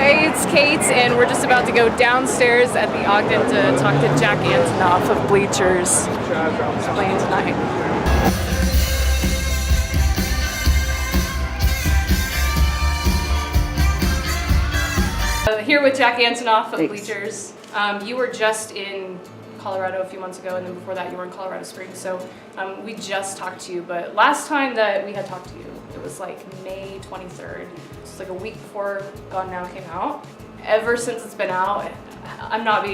Hey, it's Cate, and we're just about to go downstairs at the Ogden to talk to Jack Antonoff of Bleachers. He's playing tonight. Here with Jack Antonoff of Bleachers. You were just in Colorado a few months ago, and then before that you were in Colorado Springs, so we just talked to you, but last time that we had talked to you, it was like May 23rd. It's like a week before Gone Now came out. Ever since it's been out, I'm not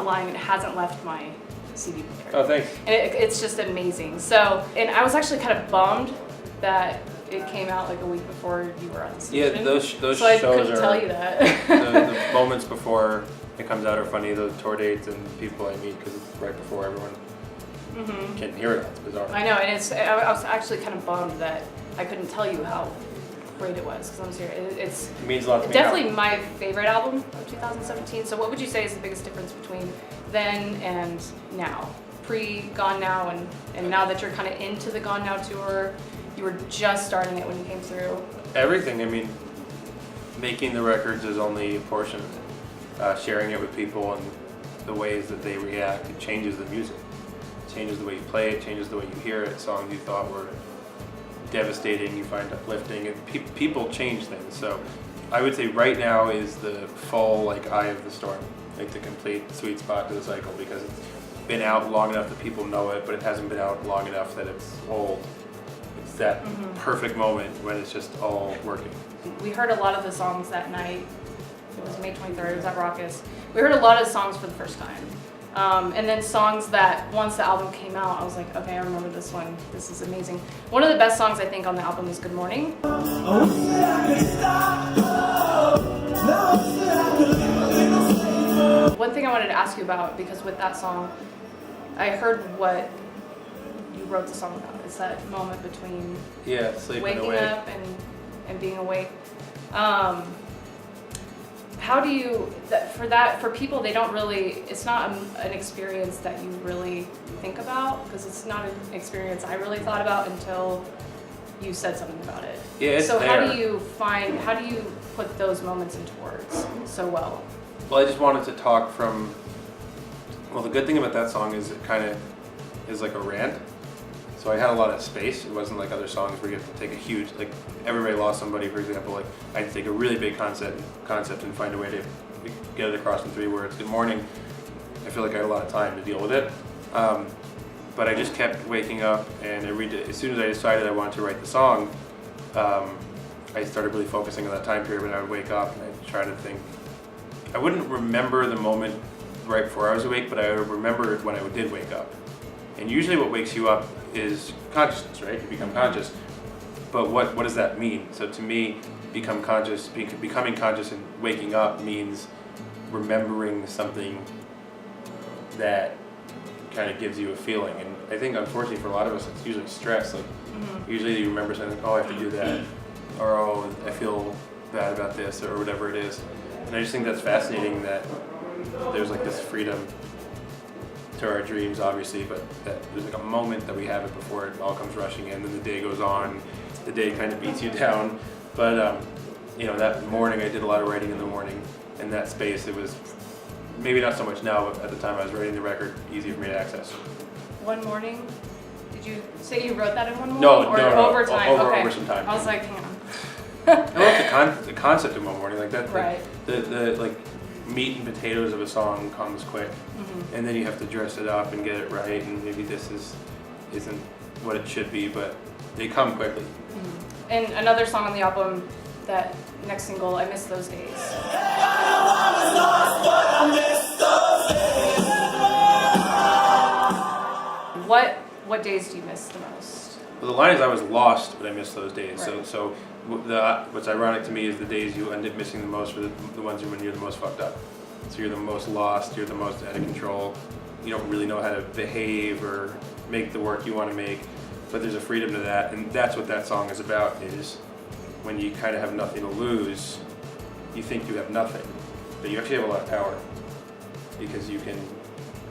lying, it hasn't left my CD player. Oh, thanks. And it's just amazing. So, and I was actually kind of bummed that it came out like a week before you were at the station. Yeah, those so shows I couldn't tell you that. the moments before it comes out are funny, the tour dates and people I meet, because it's right before everyone can hear it. It's bizarre. I know, and I was actually kind of bummed that I couldn't tell you how great it was, because I'm serious. It means a lot to me. Definitely my favorite album of 2017. So what would you say is the biggest difference between then and now? Pre-Gone Now and now that you're kind of into the Gone Now tour, you were just starting it when you came through. Everything. I mean, making the records is only a portion of it. Sharing it with people and the ways that they react, it changes the music. It changes the way you play it, changes the way you hear it. Songs you thought were devastating, you find uplifting, and people change things. So I would say right now is the full eye of the storm, like the complete sweet spot to the cycle, because it's been out long enough that people know it, but it hasn't been out long enough that it's old. It's that perfect moment when it's just all working. We heard a lot of the songs that night. It was May 23rd, it was at Raucous. We heard a lot of songs for the first time. And then songs that once the album came out, I was like, okay, I remember this one. This is amazing. One of the best songs I think on the album is Good Morning. One thing I wanted to ask you about, because with that song, I heard what you wrote the song about. It's that moment between waking up and being awake. How do you, for people, they don't really, it's not an experience that you really think about, because it's not an experience I really thought about until you said something about it. Yeah, so how do you put those moments into words so well? Well, I just wanted to talk from, the good thing about that song is it kind of is like a rant. So I had a lot of space. It wasn't like other songs where you have to take a huge, like Everybody Lost Somebody, for example. Like I had to take a really big concept and find a way to get it across in 3 words. Good Morning, I feel like I had a lot of time to deal with it. But I just kept waking up, and as soon as I decided I wanted to write the song, I started really focusing on that time period when I would wake up, and I'd try to think. I wouldn't remember the moment right before I was awake, but I would remember it when I did wake up. And usually what wakes you up is consciousness, right? You become conscious. But what does that mean? So to me, becoming conscious and waking up means remembering something that kind of gives you a feeling. And I think unfortunately for a lot of us, it's usually stress. Like usually you remember something, oh, I have to do that, or oh, I feel bad about this, or whatever it is. And I just think that's fascinating that there's like this freedom to our dreams, obviously, but that there's like a moment that we have it before it all comes rushing in, then the day goes on, the day kind of beats you down. But that morning I did a lot of writing in the morning. In that space, it was maybe not so much now, but at the time I was writing the record, easy for me to access. One morning? Did you say you wrote that in one morning? No, over time? Over some time. I was like, hang on. I love the concept of one morning, like that. Right. The meat and potatoes of a song comes quick, and then you have to dress it up and get it right, and maybe this isn't what it should be, but they come quickly. And another song on the album, that next single, I Miss Those Days. What days do you miss the most? Well, the line is I was lost, but I miss those days. Right. So what's ironic to me is the days you end up missing the most are the ones when you're the most fucked up. So you're the most lost, you're the most out of control. You don't really know how to behave or make the work you want to make, but there's a freedom to that, and that's what that song is about, is when you kind of have nothing to lose, you think you have nothing, but you actually have a lot of power, because you can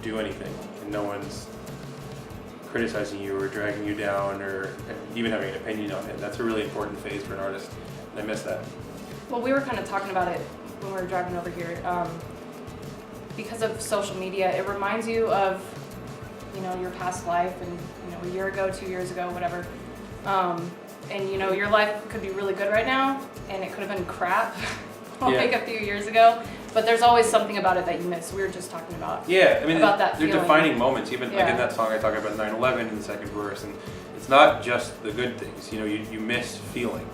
do anything, and no one's criticizing you or dragging you down or even having an opinion on it. That's a really important phase for an artist, and I miss that. Well, we were kind of talking about it when we were driving over here. Because of social media, it reminds you of, you know, your past life and, you know, a year ago, 2 years ago, whatever. And, you know, your life could be really good right now, and it could have been crap like a few years ago. But there's always something about it that you miss. We were just talking about about that they're feeling. defining moments. Even like in that song, I talk about 9/11 in the second verse, and it's not just the good things. You know, you miss feeling.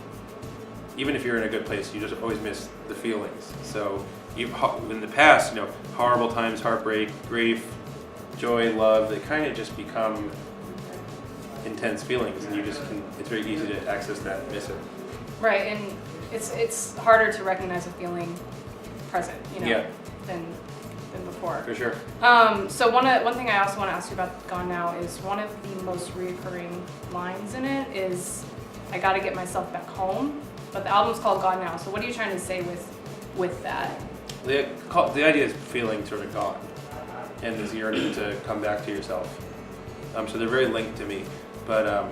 Even if you're in a good place, you just always miss the feelings. So in the past, you know, horrible times, heartbreak, grief, joy, love, they kind of just become intense feelings, and it's very easy to access that and miss it. Right, and it's harder to recognize a feeling present, you know, than before. For sure. So one thing I also want to ask you about Gone Now is one of the most reoccurring lines in it is, "I got to get myself back home," but the album's called Gone Now. So what are you trying to say with that? The idea is feeling sort of gone, and this yearning to come back to yourself. So they're very linked to me, but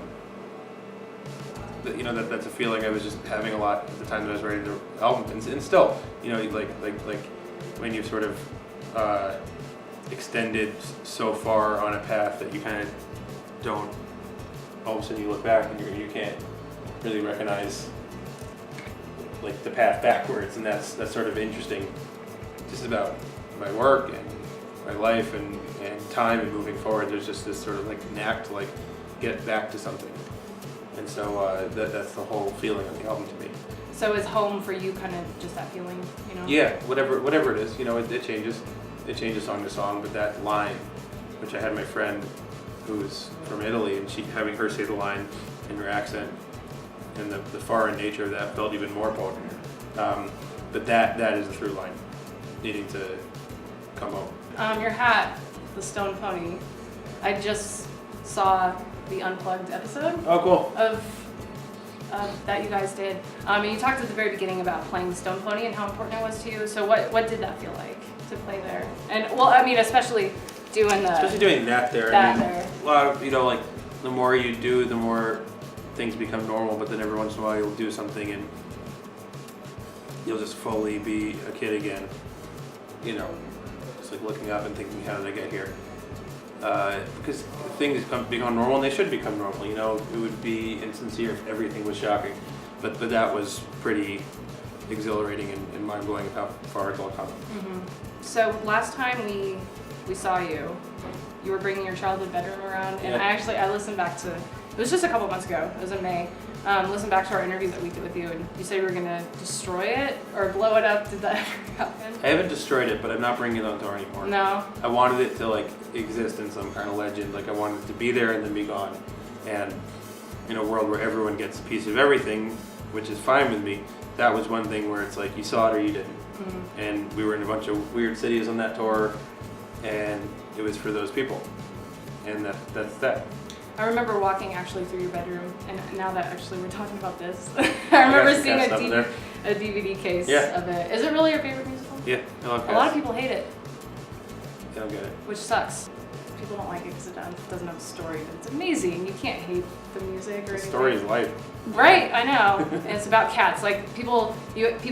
you know, that's a feeling I was just having a lot at the time that I was writing the album, and still, you know, like when you've sort of extended so far on a path that you kind of don't, all of a sudden you look back and you can't really recognize like the path backwards, and that's sort of interesting. Just about my work and my life and time and moving forward. There's just this sort of like knack to like get back to something, and so that's the whole feeling of the album to me. So is home for you kind of just that feeling, you know? Yeah, whatever it is, you know, it changes. It changes song to song, but that line, which I had my friend who's from Italy, and having her say the line in her accent, and the foreign nature of that felt even more potent. But that is the through line, needing to come home. Your hat, the Stone Pony, I just saw the Unplugged episode. Oh, cool. Of that you guys did. And you talked at the very beginning about playing the Stone Pony and how important it was to you. So what did that feel like to play there? And well, I mean, especially doing that there. There. A lot of, you know, like the more you do, the more things become normal. But then every once in a while, you'll do something and you'll just fully be a kid again. You know, just like looking up and thinking, how did I get here? Because things become normal, and they should become normal. You know, it would be insincere if everything was shocking, but that was pretty exhilarating and mind-blowing of how far it's all come. Mm-hmm. So last time we saw you were bringing your childhood bedroom around, and I listened back to, it was just a couple months ago, it was in May. Listened back to our interview that we did with you, and you said you were going to destroy it or blow it up. Did that ever happen? I haven't destroyed it, but I'm not bringing it on tour anymore. No. I wanted it to like exist in some kind of legend. Like I wanted it to be there and then be gone. And in a world where everyone gets a piece of everything, which is fine with me, that was one thing where it's like you saw it or you didn't. Mm-hmm. And we were in a bunch of weird cities on that tour, and it was for those people. And that's that. I remember walking actually through your bedroom, and now that actually we're talking about this, I remember seeing a DVD case of it. Is it really your favorite musical? Yeah, I love Cats. A lot of people hate it. They don't get it. Which sucks. People don't like it because it doesn't have a story, but it's amazing. You can't hate the music or anything. The story is life. Right, I know. And it's about cats. Like people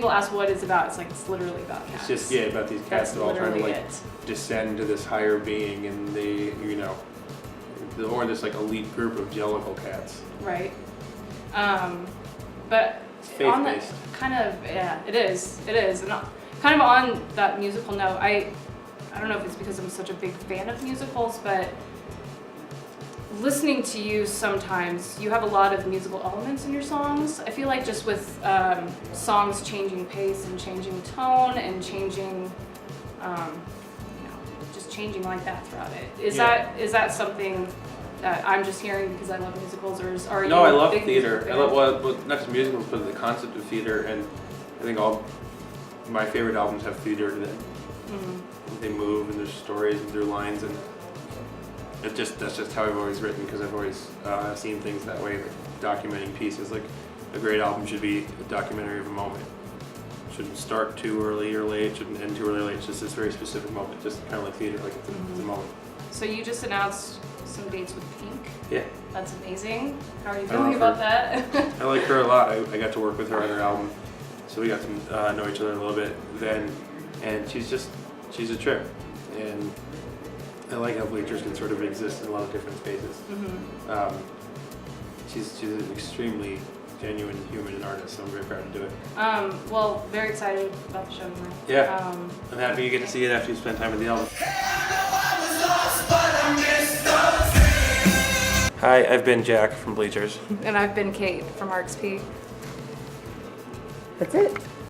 ask what it's about. It's like it's literally about cats. It's just about these cats that all trying to like descend to this higher being, and they, you know, or this like elite group of jellicle cats. Right. But it's faith-based. It is. And kind of on that musical note, I don't know if it's because I'm such a big fan of musicals, but listening to you sometimes, you have a lot of musical elements in your songs. I feel like just with songs changing pace and changing tone and changing, just changing like that throughout it. Is that something that I'm just hearing because I love musicals, or are you? No, I love theater. I love not just musicals, but the concept of theater, and I think all my favorite albums have theater to them. Mm-hmm. They move, and there's stories, and their lines, and that's just how I've always written, because I've always seen things that way, like documenting pieces. Like a great album should be a documentary of a moment. It shouldn't start too early or late. It shouldn't end too early or late. It's just this very specific moment, just kind of like theater, like it's a moment. So you just announced some dates with Pink. Yeah. That's amazing. How are you feeling about that? I like her a lot. I got to work with her on her album, So we got to know each other a little bit then, and she's a trip. And I like how Bleachers can sort of exist in a lot of different spaces. Mm-hmm. She's an extremely genuine human and artist, so I'm very proud to do it. Well, very excited about the show tonight. Yeah, I'm happy you get to see it after you spend time with the album. Hi, I've been Jack from Bleachers. And I've been Cate from RXP. That's it.